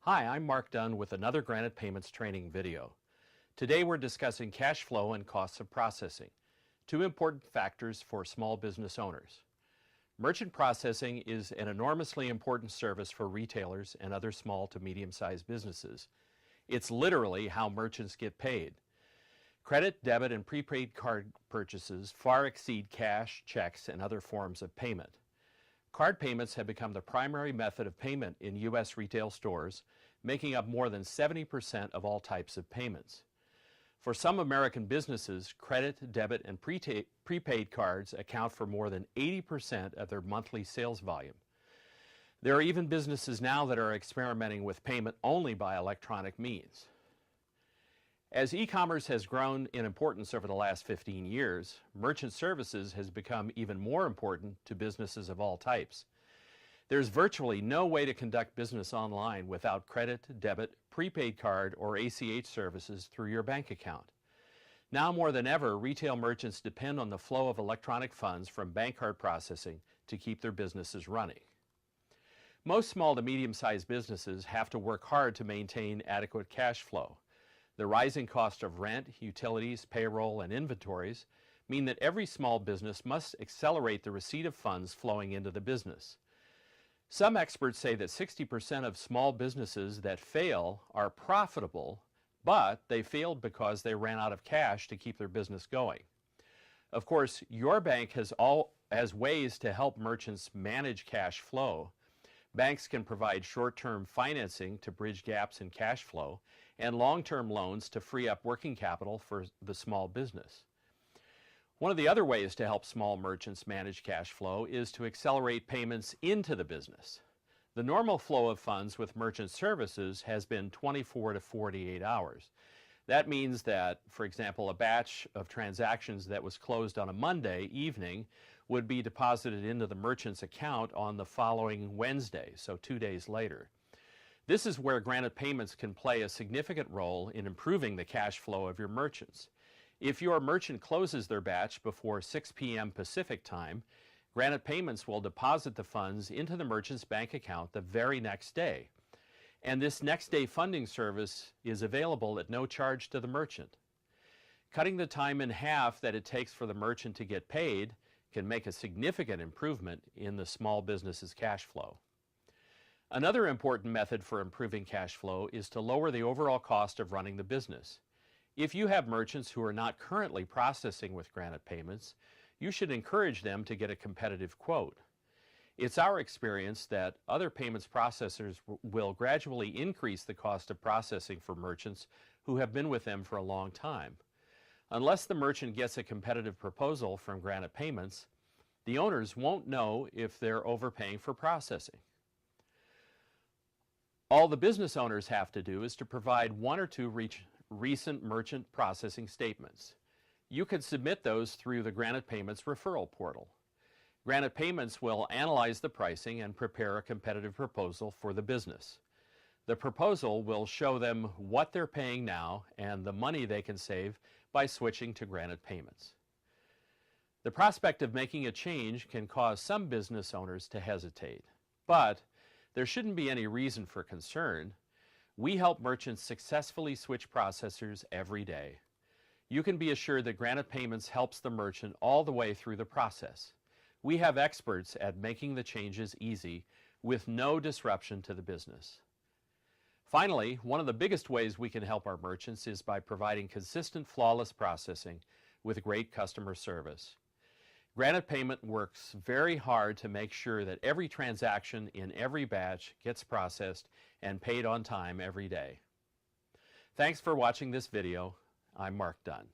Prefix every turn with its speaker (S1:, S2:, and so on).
S1: Hi, I'm Mark Dunn with another Granite Payments training video. Today we're discussing cash flow and costs of processing, two important factors for small business owners. Merchant processing is an enormously important service for retailers and other small to medium-sized businesses. It's literally how merchants get paid. Credit, debit, and prepaid card purchases far exceed cash, checks, and other forms of payment. Card payments have become the primary method of payment in U.S. retail stores, making up more than 70% of all types of payments. For some American businesses, credit, debit, and prepaid cards account for more than 80% of their monthly sales volume. There are even businesses now that are experimenting with payment only by electronic means. As e-commerce has grown in importance over the last 15 years, merchant services has become even more important to businesses of all types. There's virtually no way to conduct business online without credit, debit, prepaid card, or ACH services through your bank account. Now more than ever, retail merchants depend on the flow of electronic funds from bank card processing to keep their businesses running. Most small to medium-sized businesses have to work hard to maintain adequate cash flow. The rising cost of rent, utilities, payroll, and inventories mean that every small business must accelerate the receipt of funds flowing into the business. Some experts say that 60% of small businesses that fail are profitable, but they failed because they ran out of cash to keep their business going. Of course, your bank has ways to help merchants manage cash flow. Banks can provide short-term financing to bridge gaps in cash flow and long-term loans to free up working capital for the small business. One of the other ways to help small merchants manage cash flow is to accelerate payments into the business. The normal flow of funds with merchant services has been 24 to 48 hours. That means that, for example, a batch of transactions that was closed on a Monday evening would be deposited into the merchant's account on the following Wednesday, so 2 days later. This is where Granite Payments can play a significant role in improving the cash flow of your merchants. If your merchant closes their batch before 6 p.m. Pacific time, Granite Payments will deposit the funds into the merchant's bank account the very next day. And this next day funding service is available at no charge to the merchant. Cutting the time in half that it takes for the merchant to get paid can make a significant improvement in the small business's cash flow. Another important method for improving cash flow is to lower the overall cost of running the business. If you have merchants who are not currently processing with Granite Payments, you should encourage them to get a competitive quote. It's our experience that other payments processors will gradually increase the cost of processing for merchants who have been with them for a long time. Unless the merchant gets a competitive proposal from Granite Payments, the owners won't know if they're overpaying for processing. All the business owners have to do is to provide one or two recent merchant processing statements. You can submit those through the Granite Payments referral portal. Granite Payments will analyze the pricing and prepare a competitive proposal for the business. The proposal will show them what they're paying now and the money they can save by switching to Granite Payments. The prospect of making a change can cause some business owners to hesitate, but there shouldn't be any reason for concern. We help merchants successfully switch processors every day. You can be assured that Granite Payments helps the merchant all the way through the process. We have experts at making the changes easy with no disruption to the business. Finally, one of the biggest ways we can help our merchants is by providing consistent, flawless processing with great customer service. Granite Payment works very hard to make sure that every transaction in every batch gets processed and paid on time every day. Thanks for watching this video. I'm Mark Dunn.